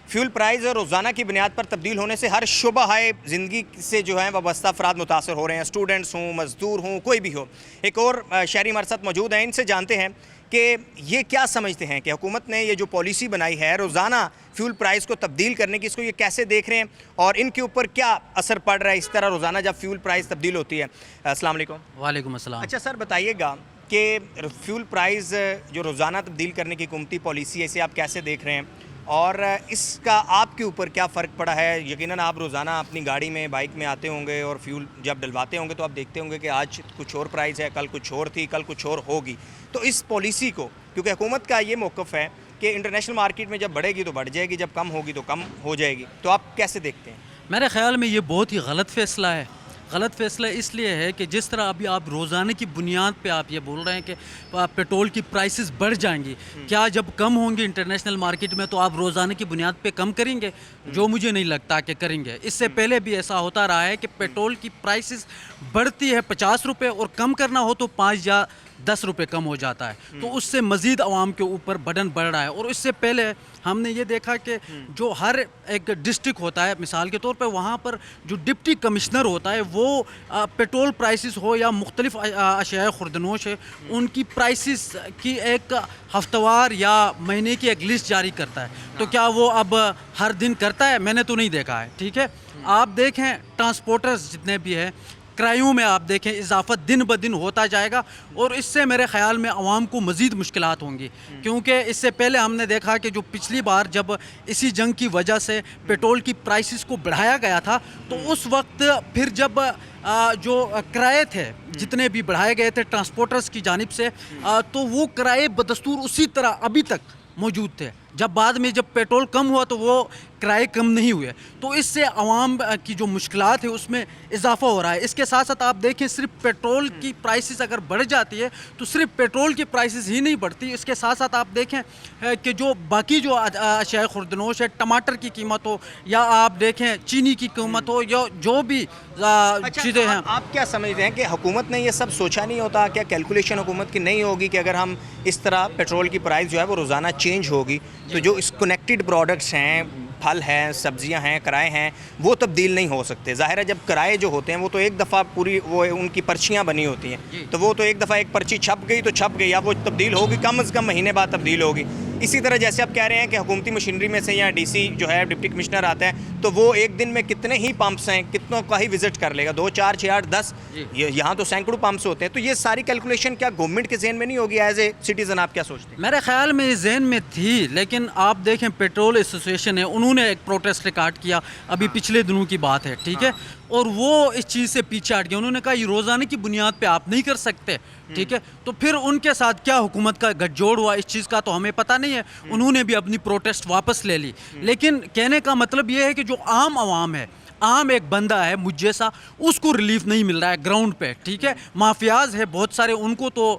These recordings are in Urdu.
فیول پرائز روزانہ کی بنیاد پر تبدیل ہونے سے ہر شعبہ زندگی سے جو ہیں وابستہ افراد متاثر ہو رہے ہیں، اسٹوڈنٹس ہوں، مزدور ہوں، کوئی بھی ہو۔ ایک اور شہری ہمارے ساتھ موجود ہیں، ان سے جانتے ہیں کہ یہ کیا سمجھتے ہیں کہ حکومت نے یہ جو پالیسی بنائی ہے روزانہ فیول پرائز کو تبدیل کرنے کی، اس کو یہ کیسے دیکھ رہے ہیں اور ان کے اوپر کیا اثر پڑ رہا ہے اس طرح روزانہ جب فیول پرائز تبدیل ہوتی ہے۔ السلام علیکم۔ وعلیکم السلام۔ اچھا سر، بتائیے گا کہ فیول پرائز جو روزانہ تبدیل کرنے کی حکومتی پالیسی ہے، اسے آپ کیسے دیکھ رہے ہیں اور اس کا آپ کے اوپر کیا فرق پڑا ہے؟ یقیناً آپ روزانہ اپنی گاڑی میں، بائک میں آتے ہوں گے اور فیول جب ڈلواتے ہوں گے تو آپ دیکھتے ہوں گے کہ آج کچھ اور پرائز ہے، کل کچھ اور تھی، کل کچھ اور ہوگی۔ تو اس پالیسی کو، کیونکہ حکومت کا یہ موقف ہے کہ انٹرنیشنل مارکیٹ میں جب بڑھے گی تو بڑھ جائے گی، جب کم ہوگی تو کم ہو جائے گی، تو آپ کیسے دیکھتے ہیں؟ میرے خیال میں یہ بہت ہی غلط فیصلہ ہے۔ غلط فیصلہ اس لیے ہے کہ جس طرح ابھی آپ روزانہ کی بنیاد پہ آپ یہ بول رہے ہیں کہ پیٹرول کی پرائسز بڑھ جائیں گی، کیا جب کم ہوں گی انٹرنیشنل مارکیٹ میں تو آپ روزانہ کی بنیاد پہ کم کریں گے؟ جو مجھے نہیں لگتا کہ کریں گے۔ اس سے پہلے بھی ایسا ہوتا رہا ہے کہ پیٹرول کی پرائسز بڑھتی ہے 50 روپے اور کم کرنا ہو تو 5 یا 10 روپے کم ہو جاتا ہے، تو اس سے مزید عوام کے اوپر برڈن بڑھ رہا ہے۔ اور اس سے پہلے ہم نے یہ دیکھا کہ جو ہر ایک ڈسٹرکٹ ہوتا ہے، مثال کے طور پہ وہاں پر جو ڈپٹی کمشنر ہوتا ہے وہ پیٹرول پرائسز ہو یا مختلف اشیاء خوردنوش ہے، ان کی پرائسز کی ایک ہفتہ وار یا مہینے کی ایک لسٹ جاری کرتا ہے۔ تو کیا وہ اب ہر دن کرتا ہے؟ میں نے تو نہیں دیکھا ہے۔ ٹھیک ہے، آپ دیکھیں ٹرانسپورٹرز جتنے بھی ہیں، کرایوں میں آپ دیکھیں اضافہ دن بدن ہوتا جائے گا اور اس سے میرے خیال میں عوام کو مزید مشکلات ہوں گی، کیونکہ اس سے پہلے ہم نے دیکھا کہ جو پچھلی بار جب اسی جنگ کی وجہ سے پیٹرول کی پرائسز کو بڑھایا گیا تھا تو اس وقت پھر جب جو کرائے تھے جتنے بھی بڑھائے گئے تھے ٹرانسپورٹرز کی جانب سے، تو وہ کرائے بدستور اسی طرح ابھی تک موجود تھے۔ جب بعد میں جب پیٹرول کم ہوا تو وہ کرائے کم نہیں ہوئے، تو اس سے عوام کی جو مشکلات ہے اس میں اضافہ ہو رہا ہے۔ اس کے ساتھ ساتھ آپ دیکھیں صرف پیٹرول کی پرائسز اگر بڑھ جاتی ہے تو صرف پیٹرول کی پرائسز ہی نہیں بڑھتی، اس کے ساتھ ساتھ آپ دیکھیں کہ جو باقی جو اشیاء خوردنوش ہے، ٹماٹر کی قیمت ہو یا آپ دیکھیں چینی کی قیمت ہو یا جو بھی چیزیں ہیں۔ آپ کیا سمجھتے ہیں کہ حکومت نے یہ سب سوچا نہیں ہوتا؟ کیا کیلکولیشن حکومت کی نہیں ہوگی کہ اگر ہم اس طرح پیٹرول کی پرائز جو ہے وہ روزانہ چینج ہوگی تو جو اس کنیکٹڈ پروڈکٹس ہیں، پھل ہیں، سبزیاں ہیں، کرائے ہیں، وہ تبدیل نہیں ہو سکتے؟ ظاہر ہے جب کرائے جو ہوتے ہیں وہ تو ایک دفعہ پوری وہ ان کی پرچیاں بنی ہوتی ہیں، تو وہ تو ایک دفعہ ایک پرچی چھپ گئی تو چھپ گئی، اب وہ تبدیل ہوگی کم از کم مہینے بعد تبدیل ہوگی۔ اسی طرح جیسے آپ کہہ رہے ہیں کہ حکومتی مشینری میں سے یا ڈی سی جو ہے ڈپٹی کمشنر آتا ہے تو وہ ایک دن میں کتنے ہی پمپس ہیں، کتنوں کا ہی وزٹ کر لے گا، 2 4 6 8 10، یہاں تو سینکڑوں پمپس ہوتے ہیں۔ تو یہ ساری کیلکولیشن کیا گورنمنٹ کے ذہن میں نہیں ہوگی؟ ایز اے سٹیزن آپ کیا سوچتے ہیں؟ میرے خیال میں ذہن میں تھی، لیکن آپ دیکھیں پیٹرول ایسوسیشن ہے، انہوں نے ایک پروٹیسٹ ریکارڈ کیا، ابھی پچھلے دنوں کی بات ہے، ٹھیک ہے، اور وہ اس چیز سے پیچھے ہٹ گیا۔ انہوں نے کہا یہ روزانہ کی بنیاد پہ آپ نہیں کر سکتے، ٹھیک ہے، تو پھر ان کے ساتھ کیا حکومت کا گٹھ جوڑ ہوا اس چیز کا تو ہمیں پتہ نہیں ہے۔ انہوں نے بھی اپنی پروٹیسٹ واپس لے لی، لیکن کہنے کا مطلب یہ ہے کہ جو عام عوام ہے، عام ایک بندہ ہے مجھ جیسا، اس کو ریلیف نہیں مل رہا ہے گراؤنڈ پہ، ٹھیک ہے۔ مافیاز ہے بہت سارے، ان کو تو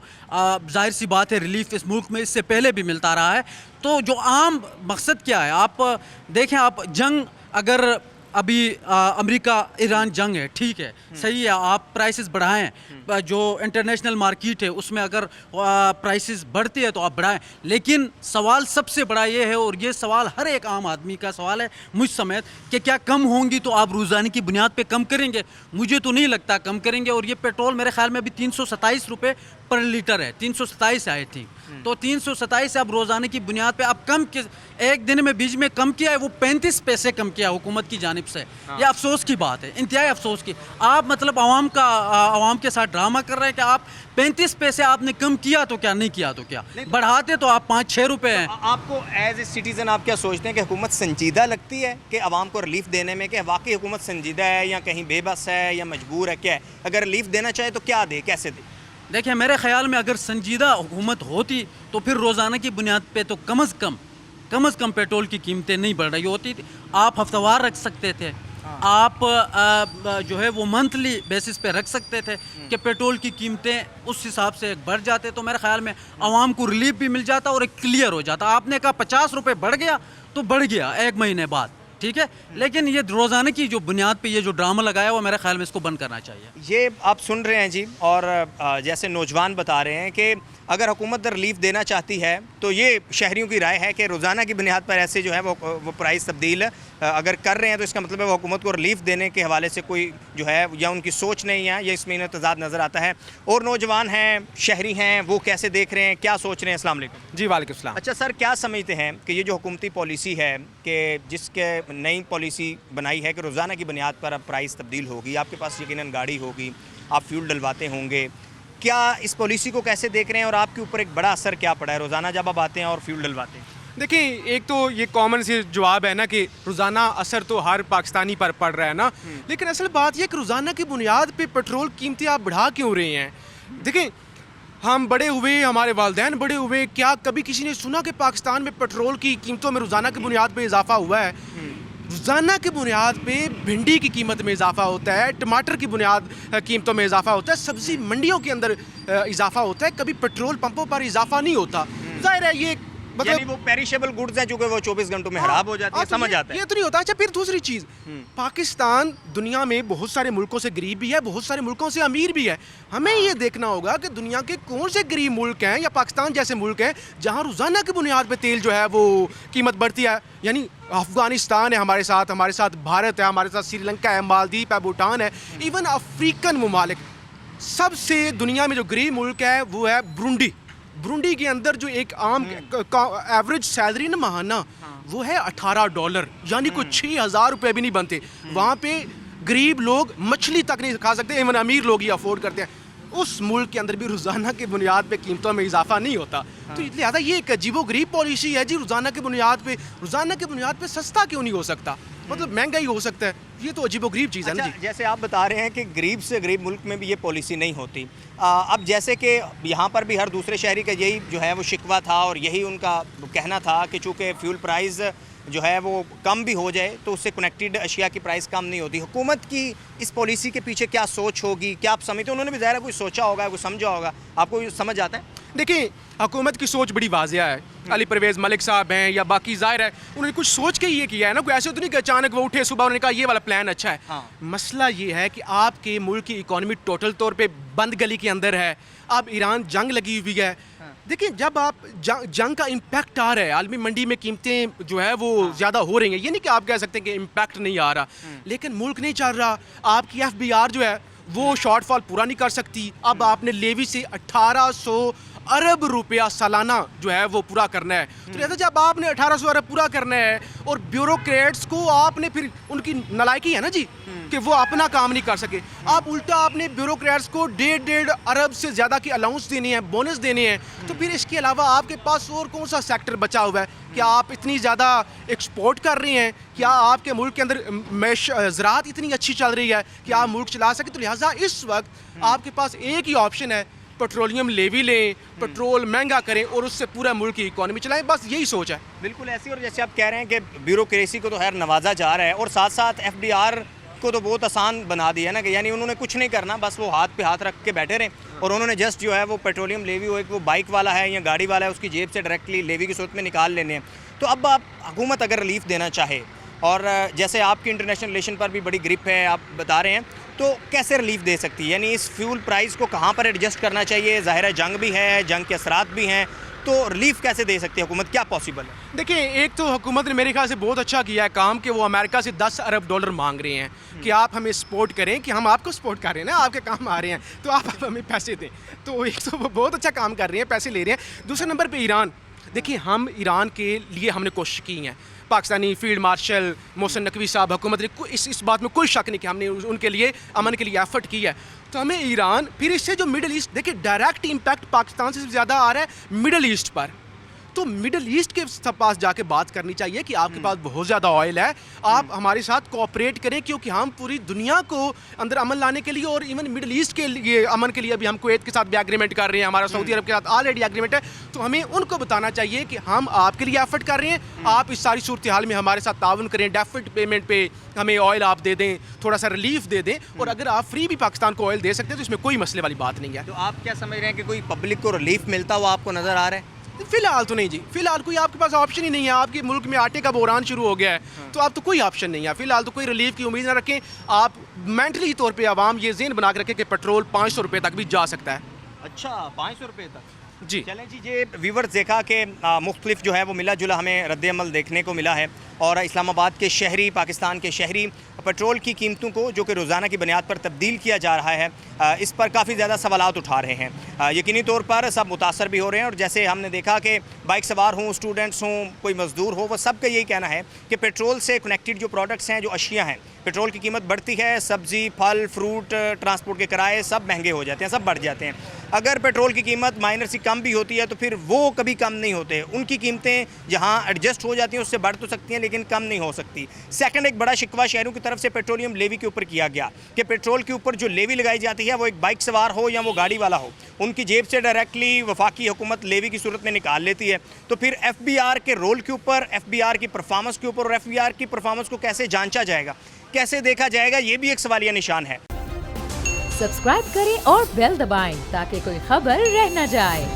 ظاہر سی بات ہے ریلیف اس ملک میں اس سے پہلے بھی ملتا رہا ہے۔ تو جو عام مقصد کیا ہے، آپ دیکھیں، آپ جنگ اگر ابھی امریکہ ایران جنگ ہے، ٹھیک ہے، صحیح ہے، آپ پرائسز بڑھائیں، جو انٹرنیشنل مارکیٹ ہے اس میں اگر پرائسز بڑھتی ہے تو آپ بڑھائیں، لیکن سوال سب سے بڑا یہ ہے، اور یہ سوال ہر ایک عام آدمی کا سوال ہے مجھ سمیت، کہ کیا کم ہوں گی تو آپ روزانہ کی بنیاد پہ کم کریں گے؟ مجھے تو نہیں لگتا کم کریں گے۔ اور یہ پیٹرول میرے خیال میں ابھی 327 روپے پر لیٹر ہے، 327 آئی تھنک، تو 327 اب روزانہ کی بنیاد پہ اب کم ایک دن میں بیچ میں کم کیا ہے، وہ 35 پیسے کم کیا حکومت کی جانب سے۔ یہ افسوس کی بات ہے، انتہائی افسوس کی۔ آپ مطلب عوام کے ساتھ ڈرامہ کر رہے ہیں کہ آپ 35 پیسے آپ نے کم کیا تو کیا، نہیں کیا تو کیا، بڑھاتے تو آپ 5 6 روپے ہیں۔ آپ کو ایز اے سٹیزن آپ کیا سوچتے ہیں کہ حکومت سنجیدہ لگتی ہے کہ عوام کو ریلیف دینے میں، کہ واقعی حکومت سنجیدہ ہے یا کہیں بے بس ہے یا مجبور ہے، کیا ہے؟ اگر ریلیف دینا چاہے تو کیا دے، کیسے دے؟ دیکھیں، میرے خیال میں اگر سنجیدہ حکومت ہوتی تو پھر روزانہ کی بنیاد پہ تو کم از کم پیٹرول کی قیمتیں نہیں بڑھ رہی ہوتی تھی، آپ ہفتہ وار رکھ سکتے تھے، آپ جو ہے وہ منتھلی بیسس پہ رکھ سکتے تھے کہ پیٹرول کی قیمتیں اس حساب سے بڑھ جاتے تو میرے خیال میں عوام کو ریلیف بھی مل جاتا اور ایک کلیئر ہو جاتا۔ آپ نے کہا 50 روپے بڑھ گیا تو بڑھ گیا ایک مہینے بعد، ٹھیک ہے, لیکن یہ روزانہ کی جو بنیاد پہ یہ جو ڈرامہ لگایا وہ میرے خیال میں اس کو بند کرنا چاہیے. یہ آپ سن رہے ہیں جی, اور جیسے نوجوان بتا رہے ہیں کہ اگر حکومت ریلیف دینا چاہتی ہے تو یہ شہریوں کی رائے ہے کہ روزانہ کی بنیاد پر ایسے جو ہے وہ پرائز تبدیل اگر کر رہے ہیں تو اس کا مطلب ہے وہ حکومت کو ریلیف دینے کے حوالے سے کوئی جو ہے یا ان کی سوچ نہیں ہے یا اس میں تضاد نظر آتا ہے. اور نوجوان ہیں, شہری ہیں, وہ کیسے دیکھ رہے ہیں, کیا سوچ رہے ہیں؟ السلام علیکم. جی وعلیکم السلام. اچھا سر, کیا سمجھتے ہیں کہ یہ جو حکومتی پالیسی ہے کہ جس کے نئی پالیسی بنائی ہے کہ روزانہ کی بنیاد پر اب پرائز تبدیل ہوگی, آپ کے پاس یقیناً گاڑی ہوگی, آپ فیول ڈلواتے ہوں گے, کیا اس پالیسی کو کیسے دیکھ رہے ہیں اور آپ کے اوپر ایک بڑا اثر کیا پڑا ہے روزانہ جب آپ آتے ہیں اور فیول ڈلواتے ہیں؟ دیکھیں, ایک تو یہ کامن سے جواب ہے نا کہ روزانہ اثر تو ہر پاکستانی پر پڑ رہا ہے نا, لیکن اصل بات یہ کہ روزانہ کی بنیاد پہ پیٹرول قیمتیں آپ بڑھا کیوں رہے ہیں؟ دیکھیں, ہم بڑے ہوئے, ہمارے والدین بڑے ہوئے, کیا کبھی کسی نے سنا کہ پاکستان میں پیٹرول کی قیمتوں میں روزانہ کی بنیاد پہ اضافہ ہوا ہے؟ روزانہ کی بنیاد پہ بھنڈی کی قیمت میں اضافہ ہوتا ہے, ٹماٹر کی بنیاد قیمتوں میں اضافہ ہوتا ہے, سبزی منڈیوں کے اندر اضافہ ہوتا ہے, کبھی پیٹرول پمپوں پر اضافہ نہیں ہوتا. ظاہر ہے یہ یعنی وہ پیریشیبل گڈز ہیں چونکہ وہ 24 گھنٹوں میں خراب ہو جاتے ہیں, سمجھ آتا ہے. یہ تو نہیں ہوتا. اچھا پھر دوسری چیز, پاکستان دنیا میں بہت سارے ملکوں سے غریب بھی ہے, بہت سارے ملکوں سے امیر بھی ہے. ہمیں یہ دیکھنا ہوگا کہ دنیا کے کون سے غریب ملک ہیں یا پاکستان جیسے ملک ہیں جہاں روزانہ کی بنیاد پہ تیل جو ہے وہ قیمت بڑھتی ہے. یعنی افغانستان ہے ہمارے ساتھ بھارت ہے, ہمارے ساتھ سری لنکا ہے, مالدیپ ہے, بھوٹان ہے, ایون افریقن ممالک. سب سے دنیا میں جو غریب ملک ہے وہ ہے برونڈی. برونڈی کے اندر جو ایک عام ایوریج سیلری نا ماہانہ وہ ہے $18, یعنی کوئی 6,000 روپے بھی نہیں بنتے. وہاں پہ غریب لوگ مچھلی تک نہیں کھا سکتے, ایون امیر لوگ ہی افورڈ کرتے ہیں. اس ملک کے اندر بھی روزانہ کی بنیاد پہ قیمتوں میں اضافہ نہیں ہوتا. تو لہٰذا یہ ایک عجیب و غریب پالیسی ہے جی. روزانہ کی بنیاد پہ سستا کیوں نہیں ہو سکتا, مطلب مہنگا ہی ہو سکتا ہے. یہ تو عجیب و غریب چیز ہے نا جی. جیسے آپ بتا رہے ہیں کہ غریب سے غریب ملک میں بھی یہ پالیسی نہیں ہوتی. اب جیسے کہ یہاں پر بھی ہر دوسرے شہری کا یہی جو ہے وہ شکوہ تھا اور یہی ان کا کہنا تھا کہ چونکہ فیول پرائز جو ہے وہ کم بھی ہو جائے تو اس سے کنیکٹڈ اشیاء کی پرائز کم نہیں ہوتی. حکومت کی اس پالیسی کے پیچھے کیا سوچ ہوگی, کیا آپ سمجھتے ہیں؟ انہوں نے بھی ظاہر ہے کوئی سوچا ہوگا, کوئی سمجھا ہوگا, آپ کو سمجھ آتا ہے؟ دیکھیں, حکومت کی سوچ بڑی واضح ہے. علی پرویز ملک صاحب ہیں یا باقی, ظاہر ہے انہوں نے کچھ سوچ کے یہ کیا ہے نا, کوئی ایسے تو نہیں کہ اچانک وہ اٹھے صبح انہوں نے کہا یہ والا پلان اچھا ہے. مسئلہ یہ ہے کہ آپ کے ملک کی اکانومی ٹوٹل طور پہ بند گلی کے اندر ہے. اب ایران جنگ لگی ہوئی ہے. دیکھیں, جب آپ جنگ کا امپیکٹ آ رہا ہے, عالمی منڈی میں قیمتیں جو ہے وہ زیادہ ہو رہی ہیں, یہ نہیں کہ آپ کہہ سکتے ہیں کہ امپیکٹ نہیں آ رہا, لیکن ملک نہیں چل رہا. آپ کی FBR جو ہے وہ شارٹ فال پورا نہیں کر سکتی. اب آپ نے لیوی سے 1800 ارب روپیہ سالانہ جو ہے وہ پورا کرنا ہے. تو لہٰذا جب آپ نے 1800 ارب پورا کرنا ہے اور بیوروکریٹس کو آپ نے پھر ان کی نالائکی ہے نا جی کہ وہ اپنا کام نہیں کر سکے, آپ الٹا آپ نے بیوروکریٹس کو 1.5 ارب سے زیادہ کی الاؤنس دینی ہے, بونس دینے ہیں. تو پھر اس کے علاوہ آپ کے پاس اور کون سا سیکٹر بچا ہوا ہے؟ کیا آپ اتنی زیادہ ایکسپورٹ کر رہے ہیں؟ کیا آپ کے ملک کے اندر زراعت اتنی اچھی چل رہی ہے کہ آپ ملک چلا سکیں؟ تو لہٰذا اس وقت آپ کے پاس ایک ہی آپشن ہے, پیٹرولیم لیوی لیں, پیٹرول مہنگا کریں اور اس سے پورا ملک کی اکانومی چلائیں. بس یہی سوچ ہے. بالکل ایسی. اور جیسے آپ کہہ رہے ہیں کہ بیوروکریسی کو تو خیر نوازا جا رہا ہے اور ساتھ ساتھ FDR کو تو بہت آسان بنا دیا نا, کہ یعنی انہوں نے کچھ نہیں کرنا, بس وہ ہاتھ پہ ہاتھ رکھ کے بیٹھے رہیں اور انہوں نے جسٹ جو ہے وہ پیٹرولیم لیوی ہو, ایک وہ بائک والا ہے یا گاڑی والا ہے, اس کی جیب سے ڈائریکٹلی لیوی کی صورت میں نکال لینے ہیں. تو اب آپ حکومت اگر ریلیف دینا چاہے, اور جیسے آپ کی انٹرنیشنل ریلیشن پر بھی بڑی گرپ ہے آپ بتا رہے ہیں, تو کیسے ریلیف دے سکتی ہے؟ یعنی اس فیول پرائز کو کہاں پر ایڈجسٹ کرنا چاہیے؟ ظاہر ہے جنگ بھی ہے, جنگ کے اثرات بھی ہیں, تو ریلیف کیسے دے سکتی ہے حکومت, کیا پاسبل ہے؟ دیکھیں, ایک تو حکومت نے میرے خیال سے بہت اچھا کیا ہے کام کہ وہ امریکہ سے $10 ارب مانگ رہے ہیں کہ آپ ہمیں سپورٹ کریں, کہ ہم آپ کو سپورٹ کر رہے ہیں نا, آپ کے کام آ رہے ہیں تو آپ ہمیں پیسے دیں. تو ایک تو وہ بہت اچھا کام کر رہے ہیں, پیسے لے رہے ہیں. دوسرے نمبر پہ ایران. دیکھیں, ہم ایران کے لیے ہم نے کوشش کی ہیں, پاکستانی فیلڈ مارشل محسن نقوی صاحب, حکومت نے اس بات میں کوئی شک نہیں کہ ہم نے ان کے لیے امن کے لیے ایفرٹ کی ہے. تو ہمیں ایران, پھر اس سے جو مڈل ایسٹ, دیکھیں ڈائریکٹ امپیکٹ پاکستان سے زیادہ آ رہا ہے مڈل ایسٹ پر. تو مڈل ایسٹ کے پاس جا کے بات کرنی چاہیے کہ آپ کے پاس بہت زیادہ آئل ہے, آپ ہمارے ساتھ کوآپریٹ کریں, کیونکہ ہم پوری دنیا کو اندر امن لانے کے لیے اور ایون مڈل ایسٹ کے لیے امن کے لیے ابھی ہم کویت کے ساتھ بھی ایگریمنٹ کر رہے ہیں, ہمارا سعودی عرب کے ساتھ آلریڈی ایگریمنٹ ہے. تو ہمیں ان کو بتانا چاہیے کہ ہم آپ کے لیے ایفرٹ کر رہے ہیں, آپ اس ساری صورتحال میں ہمارے ساتھ تعاون کریں, ڈیفٹ پیمنٹ پہ ہمیں آئل آپ دے دیں, تھوڑا سا ریلیف دے دیں, اور اگر آپ فری بھی پاکستان کو آئل دے سکتے ہیں تو اس میں کوئی مسئلے والی بات نہیں ہے. تو آپ کیا سمجھ رہے ہیں کہ کوئی پبلک کو ریلیف ملتا ہوا آپ کو نظر آ رہا ہے؟ فی الحال تو نہیں جی, فی الحال کوئی آپ کے پاس آپشن ہی نہیں ہے. آپ کے ملک میں آٹے کا بحران شروع ہو گیا ہے, تو آپ تو کوئی آپشن نہیں ہے. فی الحال تو کوئی ریلیف کی امید نہ رکھیں. آپ مینٹلی طور پہ عوام یہ ذہن بنا کے رکھیں کہ پیٹرول 500 روپے تک بھی جا سکتا ہے. اچھا 500 روپے تک جی چلیں جی. یہ ویورز دیکھا کہ مختلف جو ہے وہ ملا جلا ہمیں رد عمل دیکھنے کو ملا ہے, اور اسلام آباد کے شہری, پاکستان کے شہری پیٹرول کی قیمتوں کو جو کہ روزانہ کی بنیاد پر تبدیل کیا جا رہا ہے, اس پر کافی زیادہ سوالات اٹھا رہے ہیں. یقینی طور پر سب متاثر بھی ہو رہے ہیں, اور جیسے ہم نے دیکھا کہ بائک سوار ہوں, اسٹوڈنٹس ہوں, کوئی مزدور ہو, وہ سب کا یہی کہنا ہے کہ پیٹرول سے کنیکٹڈ جو پروڈکٹس ہیں, جو اشیاء ہیں, پیٹرول کی قیمت بڑھتی ہے, سبزی, پھل, فروٹ, ٹرانسپورٹ کے کرائے سب مہنگے ہو جاتے ہیں, سب بڑھ جاتے ہیں. اگر پیٹرول کی قیمت مائنر سی کم بھی ہوتی ہے تو پھر وہ کبھی کم نہیں ہوتے. ان کی قیمتیں جہاں ایڈجسٹ ہو جاتی ہیں اس سے بڑھ تو سکتی ہیں لیکن کم نہیں ہو سکتی. سیکنڈ, ایک بڑا شکوہ شہریوں کی طرف سے پیٹرولیم لیوی کے اوپر کیا گیا کہ پیٹرول کے اوپر جو لیوی لگائی جاتی ہے وہ ایک بائک سوار ہو یا وہ گاڑی والا ہو, ان کی جیب سے ڈائریکٹلی وفاقی حکومت لیوی کی صورت میں نکال لیتی ہے. تو پھر ایف بی آر کے رول کے اوپر, ایف بی آر کی پرفارمنس کے اوپر, اور ایف بی آر کی پرفارمنس کو کیسے جانچا جائے گا, کیسے دیکھا جائے گا, یہ بھی ایک سوالیہ نشان ہے. سبسکرائب کریں اور بیل دبائیں تاکہ کوئی خبر رہ نہ جائے.